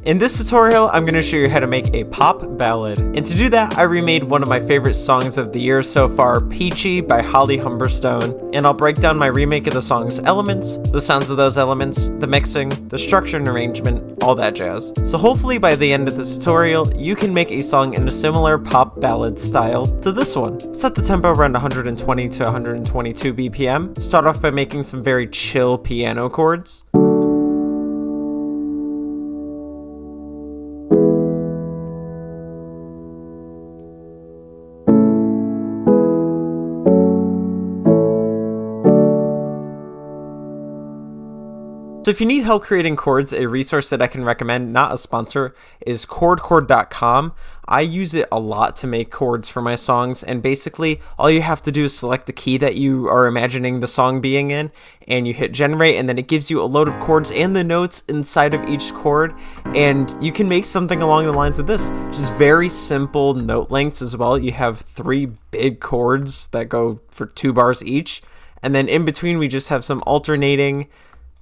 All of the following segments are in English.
In this tutorial, I'm going to show you how to make a pop ballad. And to do that, I remade one of my favorite songs of the year so far, Peachy by Holly Humberstone. And I'll break down my remake of the song's elements, the sounds of those elements, the mixing, the structure and arrangement, all that jazz. So hopefully by the end of this tutorial, you can make a song in a similar pop ballad style to this one. Set the tempo around 120 to 122 BPM. Start off by making some very chill piano chords. So if you need help creating chords, a resource that I can recommend, not a sponsor, is chord.com. I use it a lot to make chords for my songs, and basically all you have to do is select the key that you are imagining the song being in, and you hit generate, and then it gives you a load of chords and the notes inside of each chord, and you can make something along the lines of this. Just very simple note lengths as well. You have 3 big chords that go for 2 bars each, and then in between we just have some alternating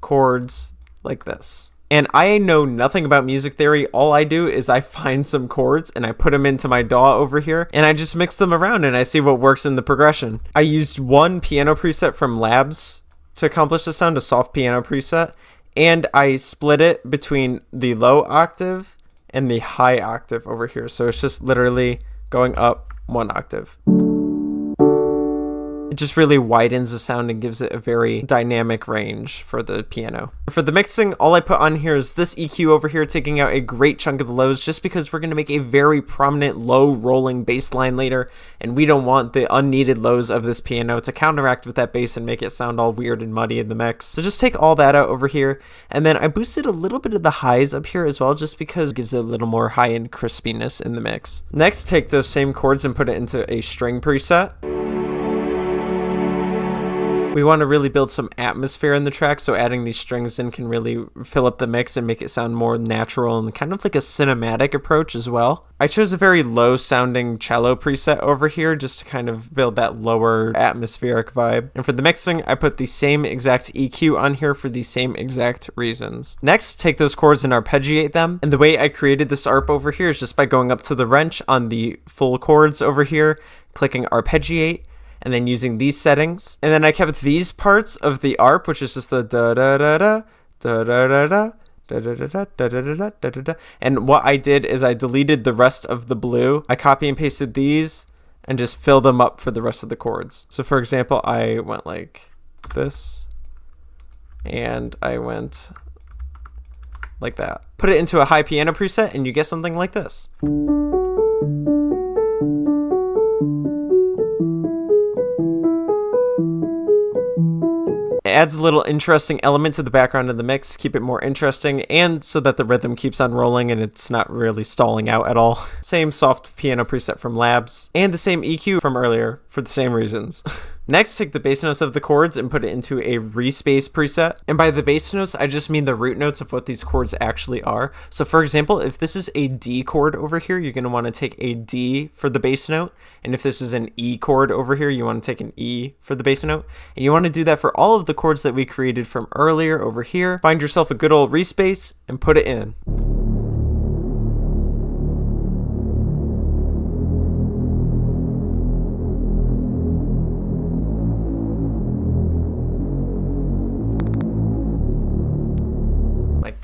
chords like this. And I know nothing about music theory. All I do is I find some chords and I put them into my DAW over here and I just mix them around and I see what works in the progression. I used one piano preset from Labs to accomplish the sound, a soft piano preset, and I split it between the low octave and the high octave over here. So it's just literally going up 1 octave. It just really widens the sound and gives it a very dynamic range for the piano. For the mixing, all I put on here is this EQ over here, taking out a great chunk of the lows, just because we're going to make a very prominent low rolling bass line later, and we don't want the unneeded lows of this piano to counteract with that bass and make it sound all weird and muddy in the mix. So just take all that out over here, and then I boosted a little bit of the highs up here as well, just because it gives it a little more high-end crispiness in the mix. Next, take those same chords and put it into a string preset. We want to really build some atmosphere in the track, so adding these strings in can really fill up the mix and make it sound more natural and kind of like a cinematic approach as well. I chose a very low sounding cello preset over here just to kind of build that lower atmospheric vibe. And for the mixing, I put the same exact EQ on here for the same exact reasons. Next, take those chords and arpeggiate them. And the way I created this arp over here is just by going up to the wrench on the full chords over here, clicking arpeggiate, and then using these settings. And then I kept these parts of the arp, which is just the da da da da da da da da da da da da da da da da. And what I did is I deleted the rest of the blue. I copy and pasted these and just fill them up for the rest of the chords. So for example, I went like this and I went like that. Put it into a high piano preset and you get something like this. It adds a little interesting element to the background of the mix, keep it more interesting, and so that the rhythm keeps on rolling and it's not really stalling out at all. Same soft piano preset from Labs, and the same EQ from earlier for the same reasons. Next, take the bass notes of the chords and put it into a respace preset. And by the bass notes, I just mean the root notes of what these chords actually are. So for example, if this is a D chord over here, you're going to want to take a D for the bass note. And if this is an E chord over here, you want to take an E for the bass note. And you want to do that for all of the chords that we created from earlier over here. Find yourself a good old respace and put it in.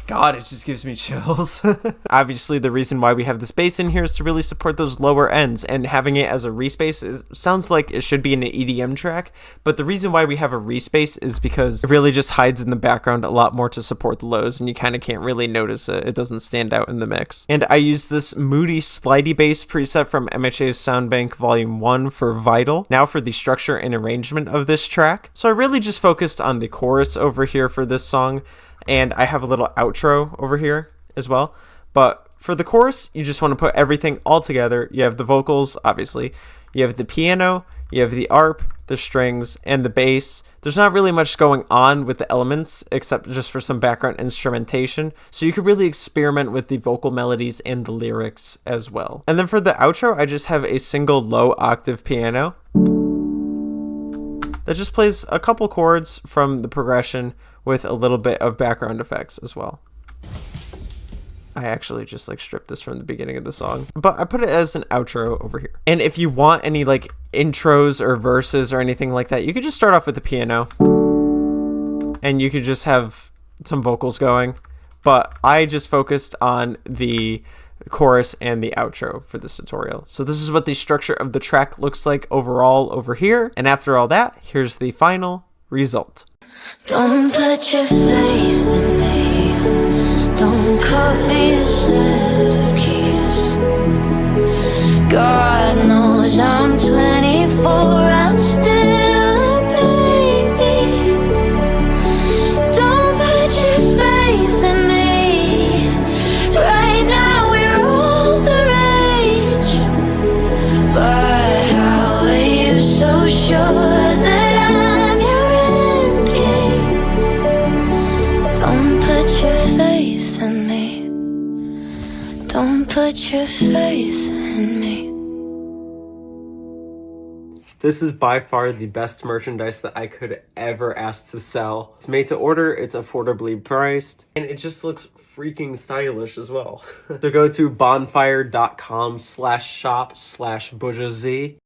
God, it just gives me chills. Obviously, the reason why we have this bass in here is to really support those lower ends, and having it as a respace sounds like it should be in an EDM track, but the reason why we have a respace is because it really just hides in the background a lot more to support the lows, and you kind of can't really notice it. It doesn't stand out in the mix. And I use this moody slidey bass preset from MHA's Soundbank Volume 1 for Vital. Now for the structure and arrangement of this track. So I really just focused on the chorus over here for this song, and I have a little outro over here as well. But for the chorus, you just want to put everything all together. You have the vocals, obviously. You have the piano, you have the arp, the strings, and the bass. There's not really much going on with the elements except just for some background instrumentation. So you could really experiment with the vocal melodies and the lyrics as well. And then for the outro, I just have a single low octave piano that just plays a couple chords from the progression with a little bit of background effects as well. I actually just like stripped this from the beginning of the song, but I put it as an outro over here. And if you want any like intros or verses or anything like that, you could just start off with the piano and you could just have some vocals going. But I just focused on the chorus and the outro for this tutorial. So this is what the structure of the track looks like overall over here. And after all that, here's the final result. Don't put your faith in me. Don't cut me a set of keys. God knows I'm 24, I'm still a baby. Don't put your faith in me. Right now we're all the rage. But how are you so sure that I'm your end game? Don't put your faith in me. Don't put your faith in me. This is by far the best merchandise that I could ever ask to sell. It's made to order, it's affordably priced, and it just looks freaking stylish as well. So go to bonfire.com/shop/BushaZ